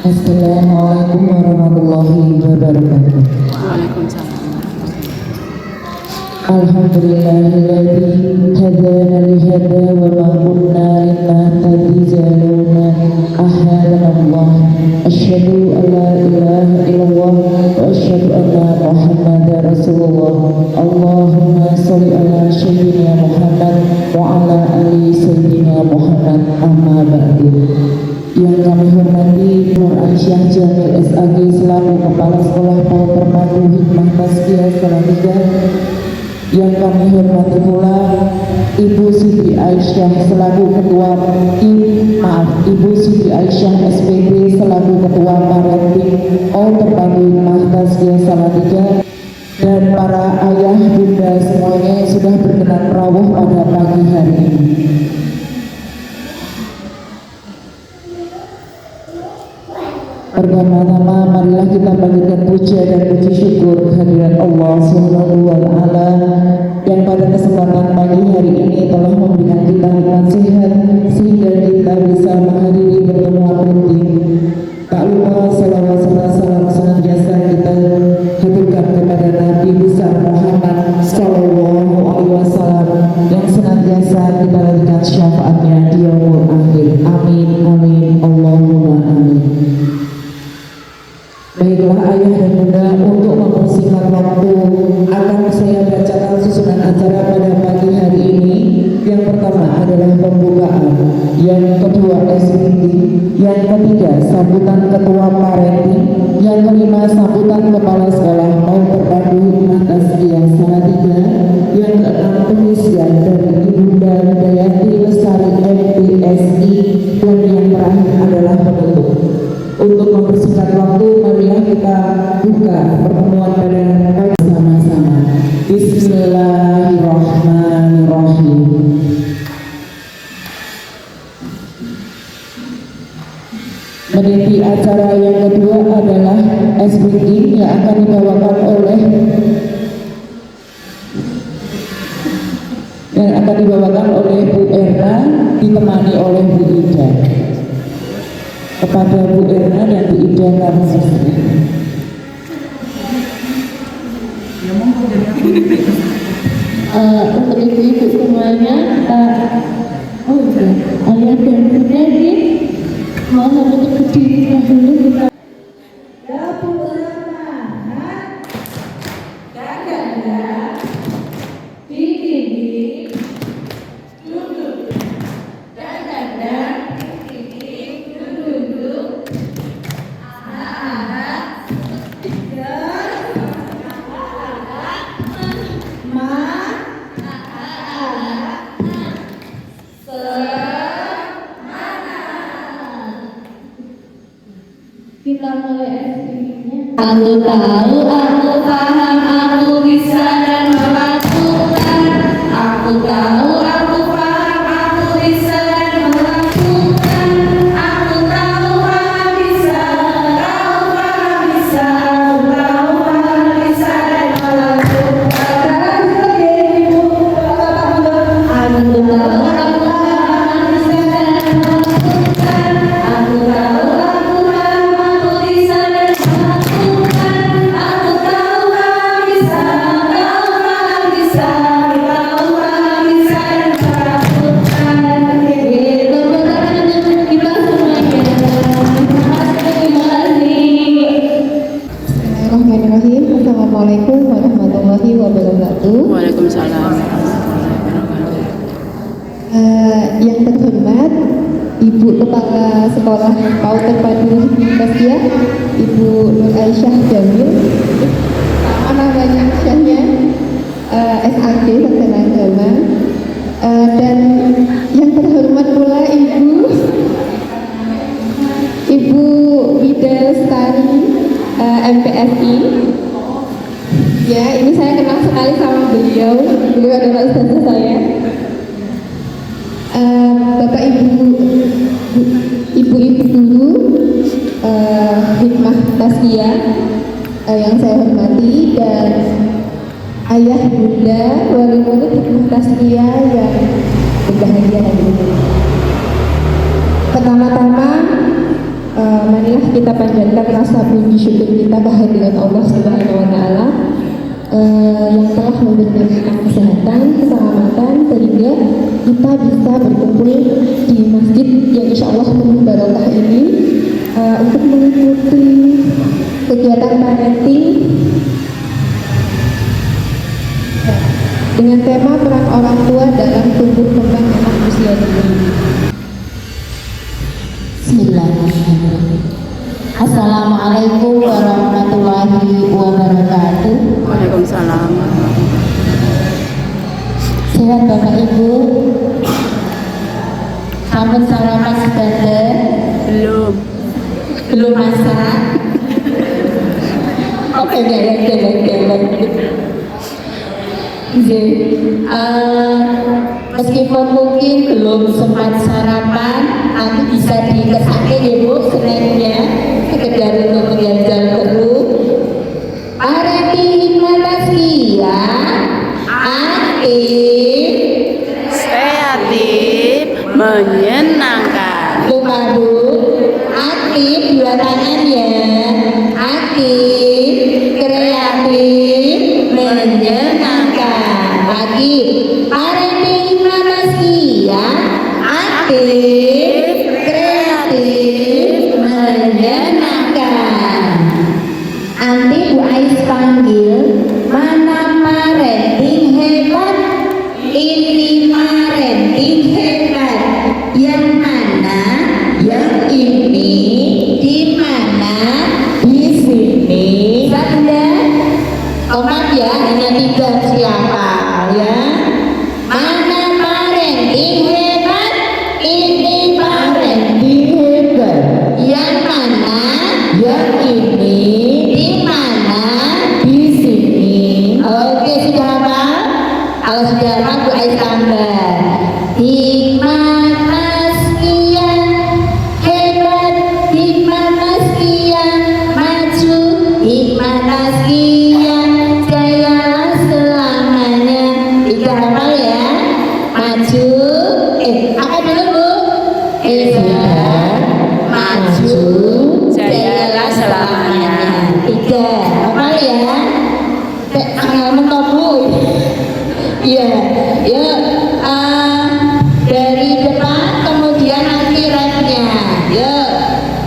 Assalamualaikum warahmatullahi wabarakatuh. Waalaikumsalam. Alhamdulillahilladzi hadana lihada wa ma kunna linahtadiya laula hadana Allah. Asyhadu an la ilaha illallah wa asyhadu anna Muhammadar Rasulullah. Allahumma shalli ala sayyidina Muhammad wa ala ali sayyidina Muhammad. Amma ba'du. Yang kami hormati Nur Aisyah Jamil SAG selaku Kepala Sekolah Paut Terpadu Hikmah Tazkiyah Salatiga. Yang kami hormati pula Ibu Siti Aisyah selaku Ketua Ibu Siti Aisyah SPP selaku Ketua Parenting Paut Terpadu Hikmah Tazkiyah Salatiga, dan para ayah bunda semuanya yang sudah berkenan rawuh pada pagi hari ini. Pertama-tama marilah kita panjatkan puja dan puji syukur kehadirat Allah Subhanahu wa Ta'ala yang pada kesempatan pagi hari ini telah memberikan kita hikmat sehat sehingga kita bisa menghadiri pertemuan rutin. Tak lupa salawat serta salam senantiasa kita haturkan kepada Nabi besar Muhammad Sallallahu Alaihi Wasallam yang senantiasa kita berikan syafaatnya di yaumul akhir. Amin amin Allahumma amin. Baiklah ayah dan bunda, untuk mempersingkat waktu akan saya bacakan susunan acara pada pagi hari ini. Yang pertama adalah pembukaan, yang kedua SPT, yang ketiga sambutan ketua parenting, yang kelima sambutan kepala sekolah Paut Terpadu Hikmah Tazkiyah Salatiga, yang keenam pengisian dari Ibunda Hidayati Lestari MPSI, dan yang terakhir adalah penutup. Untuk mempersingkat waktu, marilah kita buka pertemuan pada pagi sama-sama. Bismillahirrahmanirrahim. Meniti acara yang kedua adalah SPT yang akan dibawakan oleh Bu Erna, ditemani oleh Bu Ida. Kepada Bu Erna dan Bu Ida kami untuk ibu-ibu semuanya, ayah dan bunda ini mohon untuk berdiri dahulu. Kita dapur bersama dan ganda di dinding duduk dan ganda di dinding duduk anak-anak dan kita mulai SPT-nya. Aku tahu, aku paham, aku bisa dan melakukan. Aku tahu, aku paham, aku bisa dan melakukan. Aku tahu, paham, bisa. Tahu, paham, bisa. Aku tahu, paham, bisa dan melakukan. Aku tahu, aku paham, aku bisa. Kepala Sekolah PAUD Terpadu Taskia, Ibu Nur Aisyah Jamil, sama namanya Aisyahnya, SAG Sarjana Agama, dan yang terhormat pula Ibu Wida Lestari, MPSI. Ya, ini saya kenal sekali sama beliau adalah ustazah saya. Bapak Ibu guru Hikmah Taskia yang saya hormati, dan ayah bunda wali murid Hikmah Taskia yang berbahagia hari ini. Pertama-tama, marilah kita panjatkan rasa puji syukur kita kehadirat Allah Subhanahu wa Ta'ala yang telah memberikan kesehatan, keselamatan, sehingga kita bisa berkumpul di masjid yang insya Allah penuh barokah ini untuk mengikuti kegiatan parenting dengan tema peran orang tua dalam tumbuh kembang anak usia dini. Bismillahirrahmanirrahim. Assalamualaikum warahmatullahi wabarakatuh. Waalaikumsalam. Sehat Bapak Ibu? Sampun sarapan sebentar? Belum masak? Oke, geleng. Meskipun mungkin belum sempat sarapan, nanti bisa dikesake ya Bu, snacknya sekedar untuk menjajal perut. Para Hikmah Taskia aktif, Kreatif, menyenangkan. lupa Bu, aktif dua tangan ya, aktif, kreatif, menyenangkan. Lagi, para Hikmah Taskia aktif, kreatif, menyenangkan. Nanti Bu Ais panggil, mana parenting hebat? Ini parenting hebat. Yang mana? Yang ini. Di mana? Di sini. Sanda. Kompak ya, hanya 3 siapa ya? Mana parenting hebat? Ini parenting hebat. Yang mana? Yang ini. Di mana? Di sini. Oke, sudah apa? Kalau sudah apa, Bu Ais tambah. Hikmah Taskia hebat, Hikmah Taskia maju, Hikmah Taskia jaya selamanya. 3 hafal ya. Maju. Apa dulu Bu? Hebat, maju, Jayalah selamanya. 3 hafal ya. Mentok Bu. Iya, ya. Dari depan kemudian nanti rapnya. Yuk.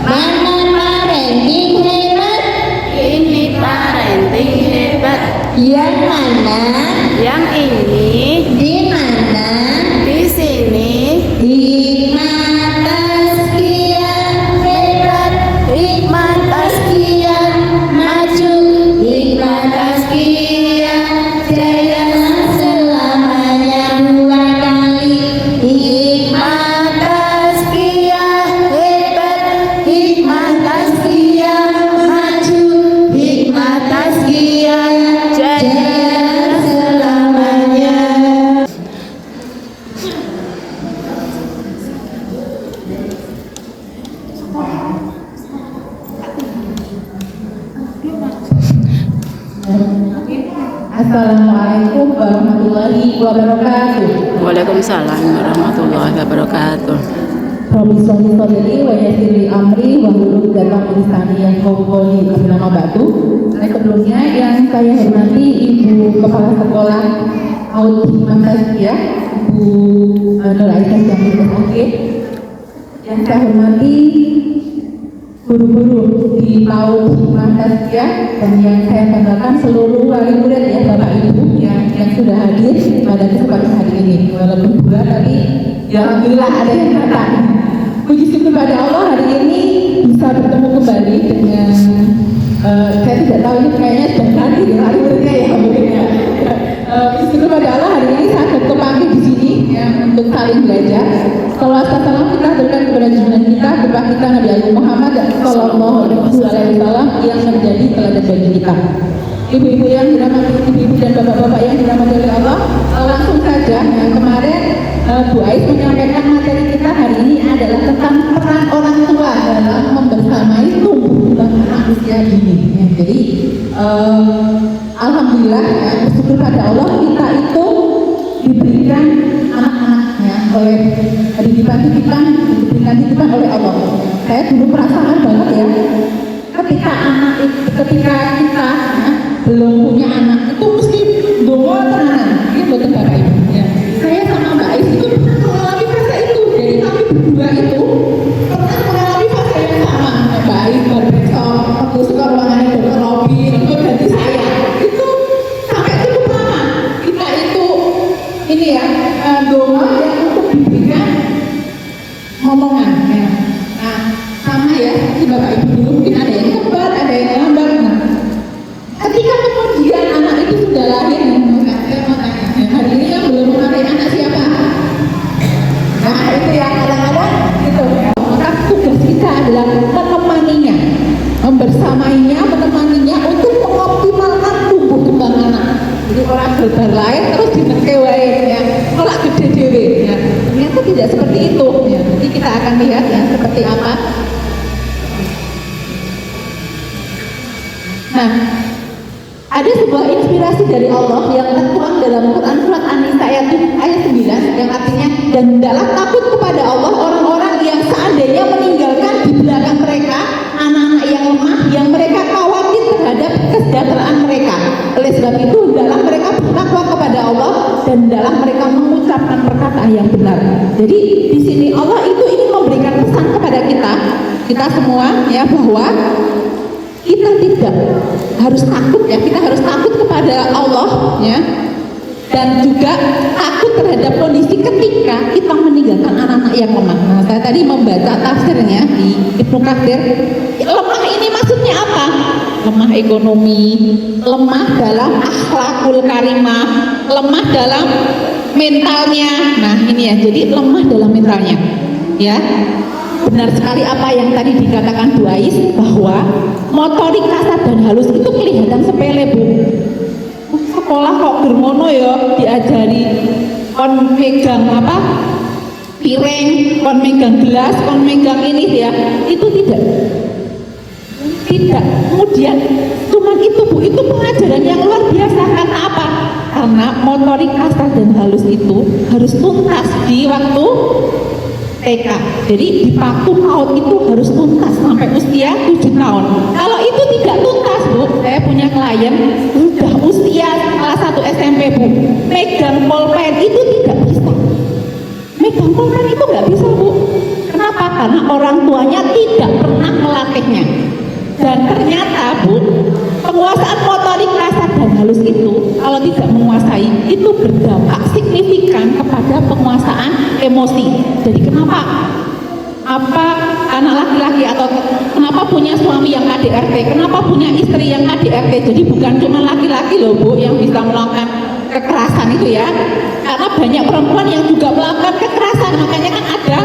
Mana parenting hebat? Ini parenting hebat. Yang mana? Yang ini, Di mana? di sini. Hikmah Taskia hebat, Hikmah Taskia maju, Hikmah Taskia jaya selamanya. 2 kali. Hikmah Taskia hebat, Hikmah Taskia maju, Hikmah Taskia jaya selamanya. Assalamualaikum warahmatullahi wabarakatuh. Waalaikumsalam warahmatullahi wabarakatuh. Rabbi sholli sadri wa yassirli amri wa hlul 'uqdatam min lisani yafqahu qawli. Nama batu. Sebelumnya yang saya hormati Ibu Kepala Sekolah PAUD Hikmah Taskia, Ibu Nur Aisyah Jamil SAG. Yang saya hormati guru-guru di PAUD Hikmah Taskia, dan yang saya banggakan seluruh wali murid ya Bapak Ibu yang sudah hadir pada kesempatan hari ini. Walaupun bulan tapi ya alhamdulillah ada yang datang. puji syukur pada Allah hari ini bisa bertemu kembali dengan saya tidak tahu ini kayaknya sudah nanti hari berikutnya ya mungkin ya. Puji syukur pada Allah hari ini saya bertemu di sini ya, untuk saling belajar. Salawat salam kita berikan kepada junjungan kita, bapak kita Nabi Muhammad Sallallahu Alaihi Wasallam yang menjadi teladan bagi kita. Ibu-ibu yang dirahmati, ibu-ibu dan bapak-bapak yang dirahmati oleh Allah, langsung saja. Yang kemarin Bu Ais menyampaikan materi kita hari ini adalah tentang peran orang tua dalam membersamai tumbuh kembang anak usia dini. Ya, jadi alhamdulillah ya, bersyukur pada Allah kita itu diberikan anak-anaknya oleh diberikan titipan oleh Allah. Saya dulu perasaan banget ya, ketika kita ya, belum punya anak itu mesti bawa tenanan, gitu Bapak Ibu. Ya. Saya sama Mbak Ais itu pernah mengalami fase itu, jadi kami berdua itu pernah mengalami fase yang sama. Mbak Ais berbesok, waktu suka ruangannya Dr. Robi, itu ganti saya. Itu sampai cukup lama. Kita itu ini ya doa yang untuk diberikan ngomongan. Ya. Nah, sama ya, si Bapak Ibu dulu mungkin ada yang kembar, ada yang lambat. Nah, ketika kemudian anak itu sudah lahir, saya mau tanya, hari ini kan belum mengenai anak siapa? Nah itu ya kadang-kadang gitu. Maka tugas kita adalah menemaninya, membersamainya, menemaninya untuk mengoptimalkan tumbuh kembang anak. Jadi orang baru lahir terus dinekewai ya, kolak gede dewe. Ya. Ternyata tidak seperti itu. Ya. Nanti kita akan lihat ya seperti apa. Nah, ada sebuah inspirasi dari Allah yang tertuang dalam Quran surat An-Nisa ayat 9 yang artinya, dan hendaklah takut kepada Allah orang-orang yang seandainya meninggalkan di belakang mereka anak-anak yang lemah yang mereka khawatir terhadap kesejahteraan mereka. Oleh sebab itu hendaklah mereka bertakwa kepada Allah dan hendaklah mereka mengucapkan perkataan yang benar. Jadi di sini Allah itu ingin memberikan pesan kepada kita semua ya, bahwa kita tidak harus takut ya, kita harus takut kepada Allah ya, dan juga takut terhadap kondisi ketika kita meninggalkan anak-anak yang lemah. Nah, saya tadi membaca tafsirnya di Ibnu Katsir. Lemah ini maksudnya apa? Lemah ekonomi, lemah dalam akhlakul karimah, lemah dalam mentalnya. Nah ini ya, jadi lemah dalam mentalnya ya. Benar sekali apa yang tadi dikatakan Bu Ais, bahwa motorik kasar dan halus itu kelihatan sepele Bu. Sekolah kok germono ya, diajari kon megang apa piring, kon megang gelas, kon megang ini ya, itu tidak. Kemudian cuman itu Bu, itu pengajaran yang luar biasa. Karena apa? Karena motorik kasar dan halus itu harus tuntas di waktu TK. Jadi di paku PAUD itu harus tuntas sampai usia 7 tahun. Kalau itu tidak tuntas Bu, saya punya klien sudah usia kelas 1 SMP Bu, megang pulpen itu tidak bisa. Megang pulpen itu nggak bisa Bu. Kenapa? Karena orang tuanya tidak pernah melatihnya. Dan ternyata Bu, penguasaan motorik kasar dan halus itu kalau tidak menguasai itu berdampak signifikan kepada penguasaan emosi. Jadi kenapa anak laki-laki atau kenapa punya suami yang KDRT, kenapa punya istri yang KDRT? Jadi bukan cuma laki-laki loh Bu yang bisa melakukan kekerasan itu ya, karena banyak perempuan yang juga melakukan kekerasan. Makanya kan ada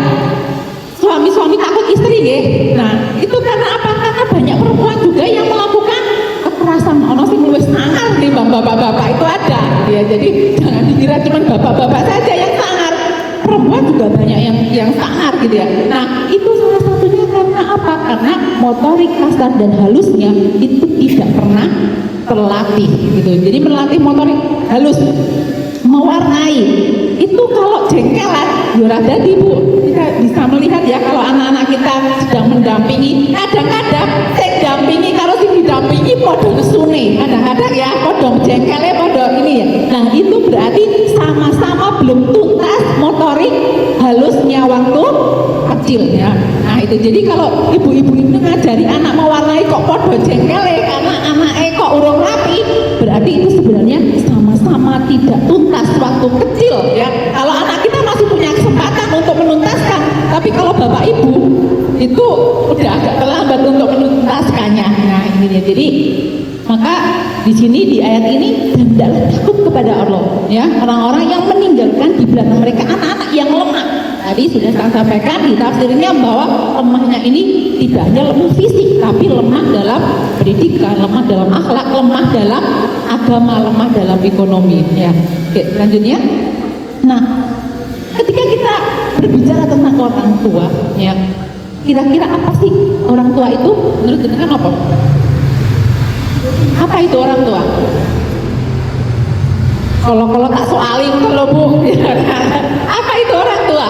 suami-suami takut istri ya. Nah itu karena apa? Karena banyak perempuan juga yang melakukan kekerasan. Ono sing luwes sangar nih bapak-bapak itu ada ya. Jadi jangan dikira cuma bapak-bapak saja yang sangar, perempuan juga banyak yang sangar gitu ya. Nah itu salah satunya karena apa? Karena motorik kasar dan halusnya itu tidak pernah terlatih gitu. Jadi melatih motorik halus, mewarnai itu kalau jengkelan ya jadi Bu, kita bisa melihat ya kalau anak-anak kita sedang mendampingi, kadang-kadang saya dampingi, kalau sih didampingi podo nesune, kadang-kadang ya podo jengkelnya podo ini ya. Nah itu berarti sama-sama belum tuntas motorik halusnya waktu kecil ya. Nah itu jadi kalau ibu-ibu itu ngajari anak mewarnai kok podo jengkelnya karena anaknya kok urung rapi, berarti itu sebenarnya sama-sama tidak tuntas waktu kecil ya. Kalau anak kita masih punya kesempatan untuk menuntaskan, tapi kalau bapak ibu itu udah agak terlambat untuk menuntaskannya. Nah ini dia. Jadi maka di sini di ayat ini hendaklah takut kepada Allah, ya, orang-orang yang meninggalkan di belakang mereka anak-anak yang lemah. Tadi sudah saya sampaikan di tafsirnya bahwa lemahnya ini tidak hanya lemah fisik, tapi lemah dalam pendidikan, lemah dalam akhlak, lemah dalam agama, lemah dalam ekonomi. Ya, oke, selanjutnya. Nah, ketika kita berbicara tentang orang tua, ya, kira-kira apa sih orang tua itu? Menurut jenengan apa? Apa itu orang tua? Kalau tak soalin kalau Bu. Apa itu orang tua?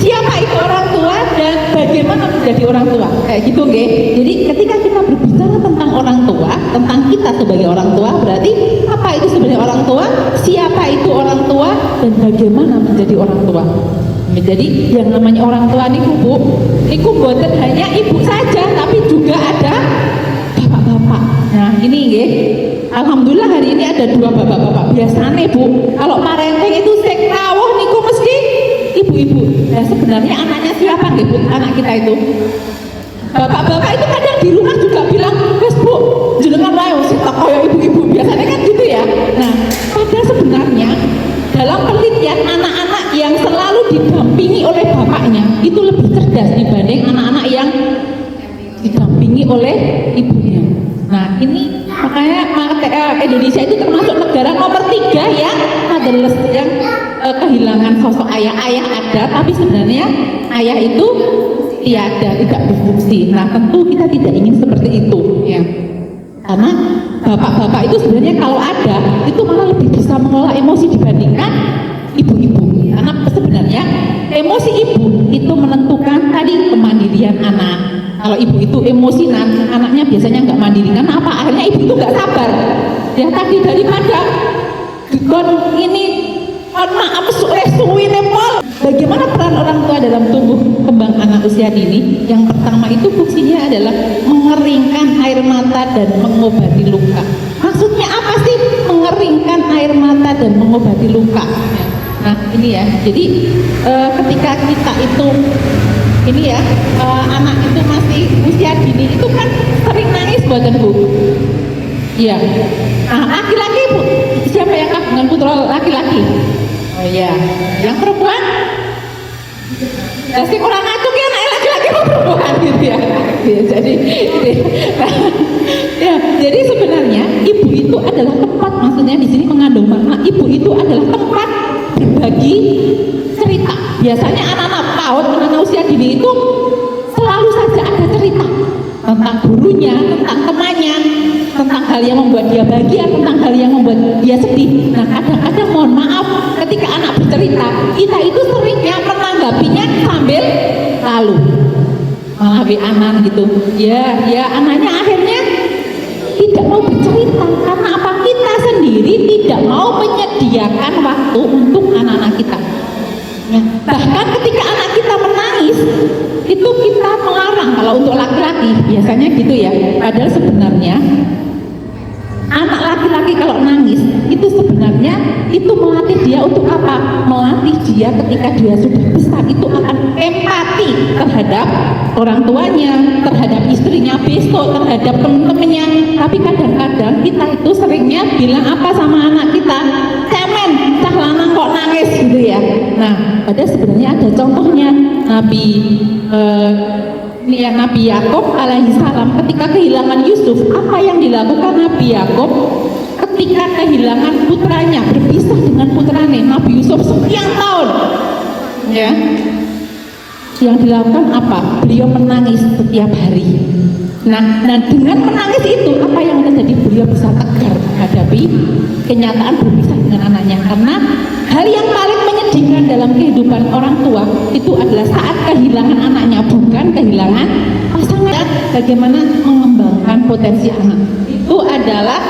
Siapa itu orang tua dan bagaimana menjadi orang tua? Kayak gitu, nggih. Jadi ketika kita berbicara tentang orang tua, tentang kita sebagai orang tua, berarti apa itu sebenarnya orang tua? Siapa itu orang tua dan bagaimana menjadi orang tua? Jadi yang namanya orang tua niku Bu, niku bukan hanya ibu saja, tapi juga ada bapak-bapak. Nah ini nggih, alhamdulillah hari ini ada dua bapak-bapak. Biasanya Bu, kalau parenting itu sing rawuh niku mesti ibu-ibu. Nah sebenarnya anaknya siapa nggih Bu? Anak kita itu. Bapak-bapak itu kadang di rumah juga bilang, "Wes Bu, jenengan wae sing tak kaya ibu-ibu." Biasanya kan gitu ya. Nah, padahal sebenarnya dalam penelitian anak-anak yang selalu didampingi oleh bapaknya itu lebih cerdas dibanding anak-anak yang didampingi oleh ibunya. Nah ini makanya Indonesia itu termasuk negara nomor 3 ya motherless, yang kehilangan sosok ayah. Ayah ada tapi sebenarnya ayah itu tiada, tidak berfungsi. Nah tentu kita tidak ingin seperti itu ya, karena bapak-bapak itu sebenarnya kalau ada itu malah lebih bisa mengelola emosi dibandingkan ibu-ibu, karena sebenarnya emosi ibu itu menentukan tadi kemandirian anak. Kalau ibu itu emosinan, anaknya biasanya nggak mandiri. Karena apa? Akhirnya ibu itu nggak sabar. Ya tadi daripada kon ini maaf suwine pol. Bagaimana peran orang tua dalam tumbuh kembang anak usia dini? Yang pertama itu fungsinya adalah mengeringkan air mata dan mengobati luka. Maksudnya apa sih mengeringkan air mata dan mengobati luka? Nah ini ya. Jadi ketika kita itu ini ya anak itu masih usia dini itu kan sering nangis buatan Bu. Iya. Nah, laki-laki Bu, siapa yang kagungan putra laki-laki? Oh iya. Yang perempuan? Pasti kurang ngatuk ya anak laki-laki mau perempuan gitu ya. Jadi ya, jadi sebenarnya ibu itu adalah tempat, maksudnya di sini mengandung makna ibu itu adalah tempat berbagi cerita. Biasanya anak-anak PAUD, anak-anak usia dini itu selalu saja ada cerita tentang gurunya, tentang temannya, tentang hal yang membuat dia bahagia, tentang hal yang membuat dia sedih. Nah kadang-kadang mohon maaf ketika anak bercerita, kita itu seringnya menanggapinya sambil lalu malah anak gitu. Ya anaknya akhirnya tidak mau bercerita karena apa? Kita sendiri tidak mau menyediakan waktu untuk anak-anak kita. Ya, bahkan ketika anak kita menangis itu kita melarang. Kalau untuk laki-laki biasanya gitu ya, padahal sebenarnya anak laki-laki kalau nangis itu sebenarnya itu melatih dia untuk apa? Melatih dia ketika dia sudah besar itu akan empati terhadap orang tuanya, terhadap istrinya besok, terhadap teman-temannya. Tapi kadang-kadang kita itu seringnya bilang apa sama anak kita? Cemen, cah lanang kok nangis gitu ya. Nah, padahal sebenarnya ada contohnya. Nabi Yakub alaihissalam ketika kehilangan Yusuf, apa yang dilakukan Nabi Yakub ketika kehilangan putranya, berpisah dengan putranya Nabi Yusuf sekian tahun ya, yang dilakukan apa? Beliau menangis setiap hari. Nah dengan menangis itu apa yang terjadi? Beliau bisa tegar menghadapi kenyataan berpisah dengan anaknya, karena hal yang paling menyedihkan dalam kehidupan orang tua itu adalah saat kehilangan anaknya, bukan kehilangan pasangan. Bagaimana mengembangkan potensi anak itu adalah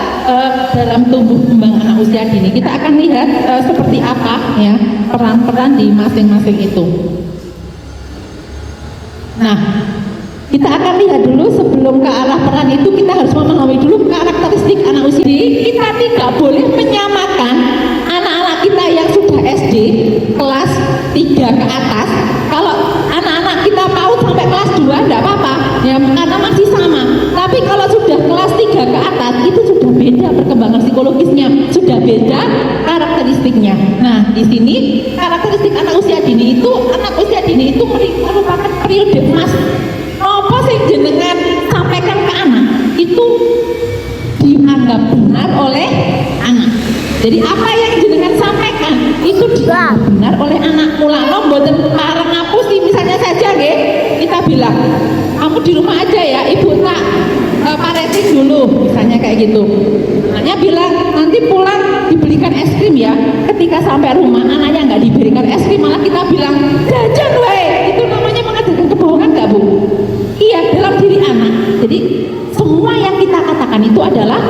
dalam tumbuh kembang anak usia dini. Kita akan lihat seperti apa ya peran-peran di masing-masing itu. Nah, kita akan lihat dulu sebelum ke arah peran itu kita harus memahami dulu karakteristik anak usia dini. Kita tidak boleh menyamakan anak-anak kita yang sudah SD kelas 3 ke atas, kalau anak-anak kita PAUD sampai kelas 2 enggak apa-apa ya, karena masih sama. Tapi kalau sudah kelas 3 ke atas itu sudah beda perkembangan psikologisnya, sudah beda karakteristiknya. Nah, di sini karakteristik anak usia dini itu merupakan periode emas. Apa sih jenengan sampaikan ke anak itu dianggap benar oleh anak. Jadi apa yang jenengan sampaikan itu dianggap benar oleh anak. Mulane mboten pareng ngapusi, misalnya saja nggih, kita bilang, "Kamu di rumah aja ya, Ibu tak parenting dulu," misalnya kayak gitu. Anaknya bilang, "Nanti pulang dibelikan es krim ya." Ketika sampai rumah anaknya nggak diberikan es krim, malah kita bilang, "Jajan weh." Itu namanya mengajarkan kebohongan nggak, Bu? Iya, dalam diri anak. Jadi semua yang kita katakan itu adalah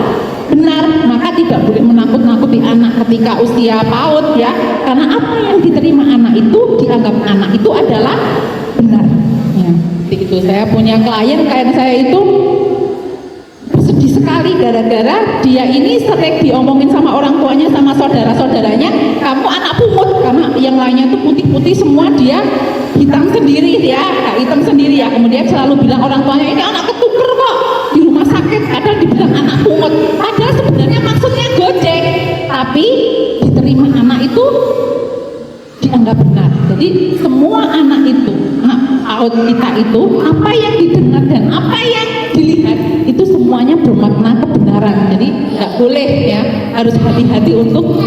benar, maka tidak boleh menakut-nakuti anak ketika usia PAUD ya, karena apa yang diterima anak itu dianggap anak itu adalah benar ya. Itu saya punya klien saya itu sedih sekali gara-gara dia ini sering diomongin sama orang tuanya, sama saudara-saudaranya, "Kamu anak pungut," karena yang lainnya tuh putih-putih semua, dia hitam sendiri ya, hitam sendiri ya. Kemudian selalu bilang orang tuanya, "Ini anak ketuker kok, di rumah sakit kadang dibilang anak pungut." Padahal sebenarnya maksudnya gojek, tapi diterima anak itu dianggap benar. Jadi semua anak itu, PAUD kita itu, apa yang didengar dan apa yang dilihat itu semuanya bermakna kebenaran. Jadi nggak boleh ya, harus hati-hati untuk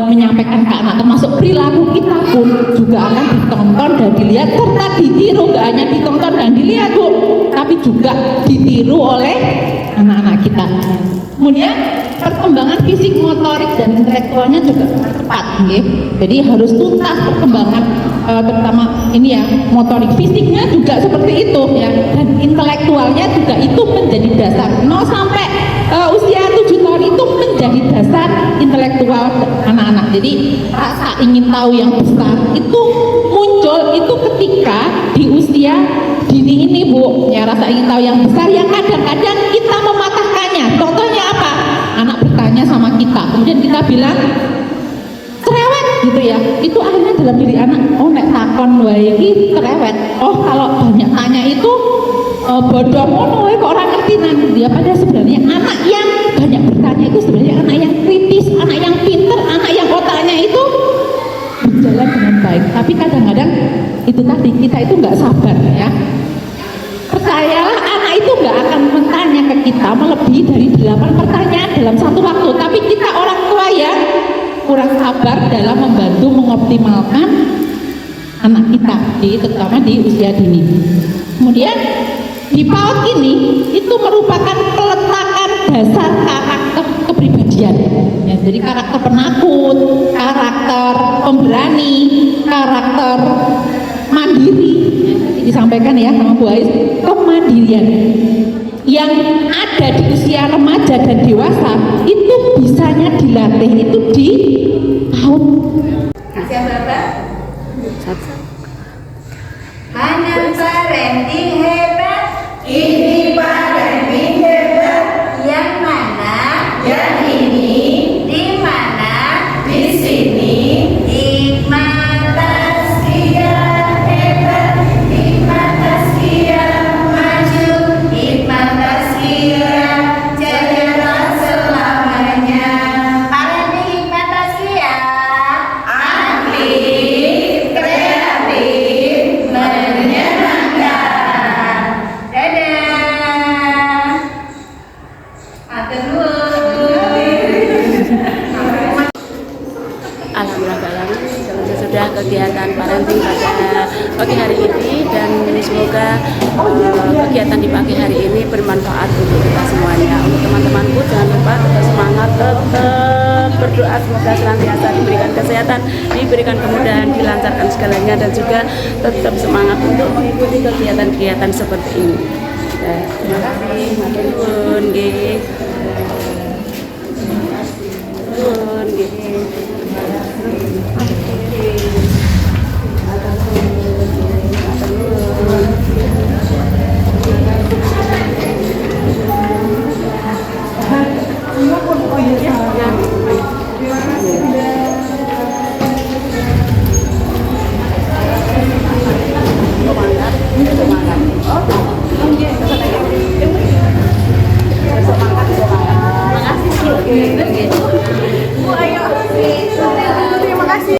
menyampaikan ke anak. Termasuk perilaku kita pun juga akan ditonton dan dilihat serta ditiru. Nggak hanya ditonton dan dilihat, Bu, tapi juga ditiru oleh anak-anak kita. Kemudian perkembangan fisik, motorik dan intelektualnya juga cepat, nggih. Jadi harus tuntas perkembangan, terutama ini ya, motorik fisiknya juga seperti itu ya, dan intelektualnya juga itu menjadi dasar 0 sampai usia 7 tahun itu menjadi dasar intelektual anak-anak. Jadi rasa ingin tahu yang besar itu muncul itu ketika di usia dini ini, Bu ya, rasa ingin tahu yang besar yang kadang-kadang kita mematahkannya. Contohnya apa? Anak bertanya sama kita, kemudian kita bilang cerewet gitu ya, itu akhirnya dalam diri anak, "Oh nek takon wae iki cerewet, oh kalau banyak tanya itu bodoh ngono wae kok ora ngerti nang dia." Padahal sebenarnya anak yang banyak bertanya itu sebenarnya anak yang kritis, anak yang pinter, anak yang otaknya itu berjalan dengan baik. Tapi kadang-kadang itu tadi kita itu nggak sabar ya. Percayalah, anak itu nggak akan bertanya ke kita melebihi dari 8 pertanyaan dalam satu waktu. Tapi kita orang tua yang kurang sabar dalam membantu mengoptimalkan anak kita, terutama di usia dini. Kemudian di PAUD ini itu merupakan peletakan dasar karakter kepribadian ya, jadi karakter penakut, karakter pemberani, karakter mandiri ya, disampaikan ya sama Bu Ais, kemandirian yang ada di usia remaja dan dewasa itu bisanya dilatih itu di PAUD. Kasih berapa? Mana parenting hebat? Ini parenting hebat. Yang mana? Yang ini. Di mana? Di sini. Hikmat Tazkiyah hebat. Hikmat Tazkiyah maju. Hikmat Tazkiyah jayalah selamanya. Parenting Hikmat Tazkiyah aktif, kreatif, menyenangkan. Dadah. Matur nuwun. Alhamdulillah Balang, sudah kegiatan parenting pada pagi hari ini, dan semoga kegiatan di pagi hari ini bermanfaat untuk kita semuanya. Untuk teman-temanku jangan lupa tetap semangat, tetap berdoa semoga senantiasa diberikan kesehatan, diberikan kemudahan, dilancarkan segalanya, dan juga tetap semangat untuk mengikuti kegiatan-kegiatan seperti ini. Terima kasih, matur nuwun nggih. Nuwun nggih.